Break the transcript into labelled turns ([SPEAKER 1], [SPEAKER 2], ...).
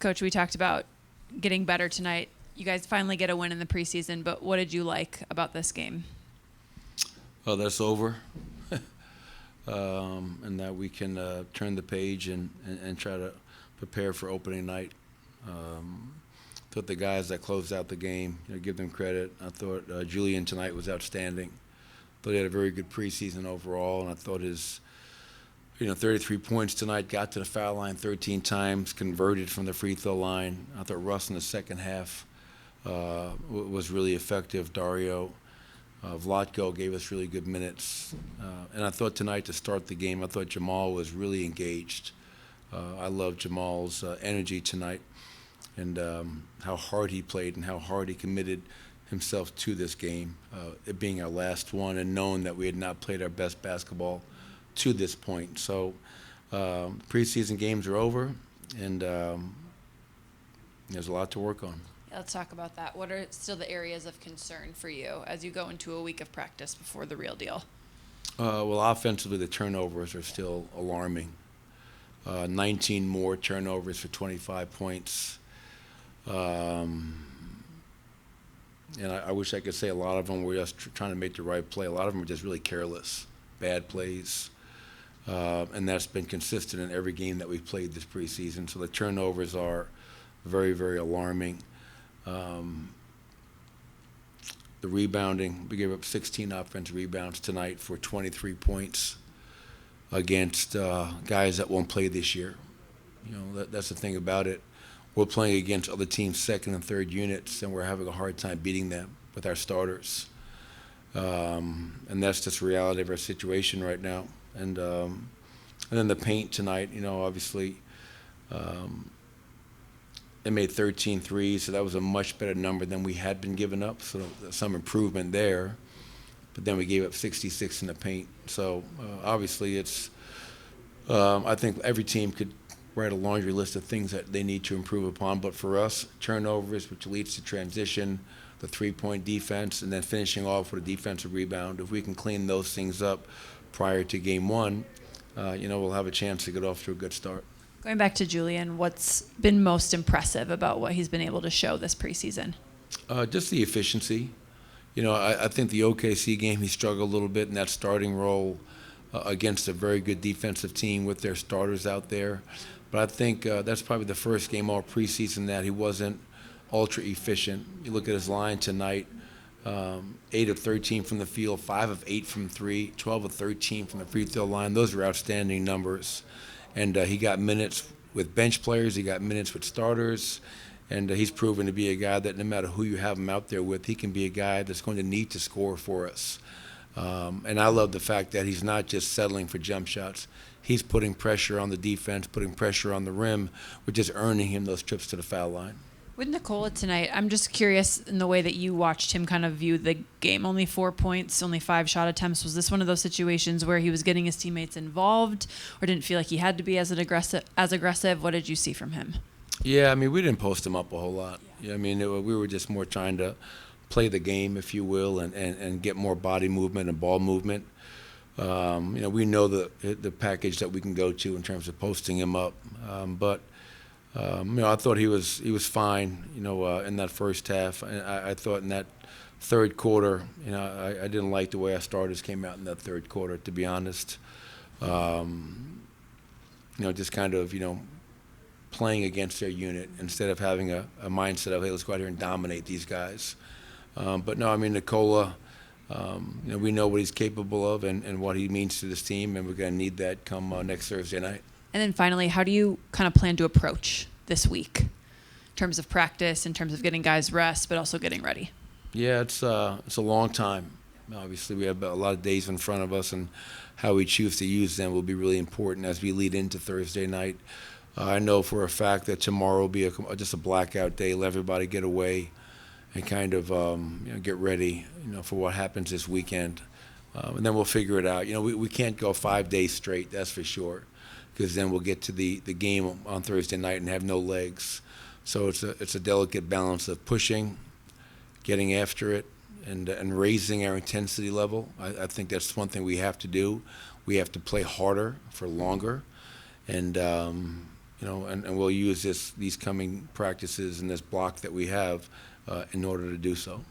[SPEAKER 1] Coach, we talked about getting better tonight. You guys finally get a win in the preseason, but what did you like about this game?
[SPEAKER 2] Well, that's over, and that we can turn the page and try to prepare for opening night. Thought the guys that closed out the game, give them credit. I thought Julian tonight was outstanding. Thought he had a very good preseason overall, and I thought his 33 points tonight, got to the foul line 13 times, converted from the free throw line. I thought Russ in the second half was really effective. Dario Vlatko gave us really good minutes. And I thought tonight to start the game, I thought Jamal was really engaged. I love Jamal's energy tonight and how hard he played and how hard he committed himself to this game, it being our last one, and knowing that we had not played our best basketball to this point. So preseason games are over, and there's a lot to work on.
[SPEAKER 1] Yeah, let's talk about that. What are still the areas of concern for you as you go into a week of practice before the real deal?
[SPEAKER 2] Well, offensively, the turnovers are still alarming. 19 more turnovers for 25 points. And I wish I could say a lot of them were just trying to make the right play. A lot of them are just really careless, bad plays. And that's been consistent in every game that we've played this preseason. So the turnovers are very, very alarming. The rebounding, we gave up 16 offensive rebounds tonight for 23 points against guys that won't play this year. That's the thing about it. We're playing against other teams' second and third units, and we're having a hard time beating them with our starters. And that's just the reality of our situation right now. And then the paint tonight, obviously, they made 13 threes, so that was a much better number than we had been giving up, so some improvement there. But then we gave up 66 in the paint. So obviously it's I think every team could write a laundry list of things that they need to improve upon. But for us, turnovers, which leads to transition, the three-point defense, and then finishing off with a defensive rebound, if we can clean those things up prior to game one, we'll have a chance to get off to a good start.
[SPEAKER 1] Going back to Julian, what's been most impressive about what he's been able to show this preseason?
[SPEAKER 2] Just the efficiency. I think the OKC game, he struggled a little bit in that starting role against a very good defensive team with their starters out there. But I think that's probably the first game all preseason that he wasn't ultra efficient. You look at his line tonight, 8 of 13 from the field, 5 of 8 from 3, 12 of 13 from the free throw line. Those are outstanding numbers. And he got minutes with bench players. He got minutes with starters. And he's proven to be a guy that no matter who you have him out there with, he can be a guy that's going to need to score for us. And I love the fact that he's not just settling for jump shots. He's putting pressure on the defense, putting pressure on the rim, which is earning him those trips to the foul line.
[SPEAKER 1] With Nikola tonight, I'm just curious in the way that you watched him kind of view the game. Only 4 points, only 5 shot attempts. Was this one of those situations where he was getting his teammates involved or didn't feel like he had to be as aggressive? What did you see from him?
[SPEAKER 2] Yeah, we didn't post him up a whole lot. Yeah, we were just more trying to play the game, if you will, and get more body movement and ball movement. We know the package that we can go to in terms of posting him up. But I thought he was fine, in that first half. And I thought in that third quarter, I didn't like the way our starters came out in that third quarter, to be honest. Just kind of, playing against their unit instead of having a mindset of, hey, let's go out here and dominate these guys. But no, Nikola, we know what he's capable of and what he means to this team, and we're going to need that come next Thursday night.
[SPEAKER 1] And then finally, how do you kind of plan to approach this week in terms of practice, in terms of getting guys rest, but also getting ready?
[SPEAKER 2] Yeah, it's a long time. Obviously, we have a lot of days in front of us, and how we choose to use them will be really important as we lead into Thursday night. I know for a fact that tomorrow will be just a blackout day. Let everybody get away and kind of get ready, for what happens this weekend, and then we'll figure it out. We can't go 5 days straight, that's for sure, because then we'll get to the game on Thursday night and have no legs. So it's a delicate balance of pushing, getting after it, and raising our intensity level. I think that's one thing we have to do. We have to play harder for longer, and and we'll use these coming practices and this block that we have in order to do so.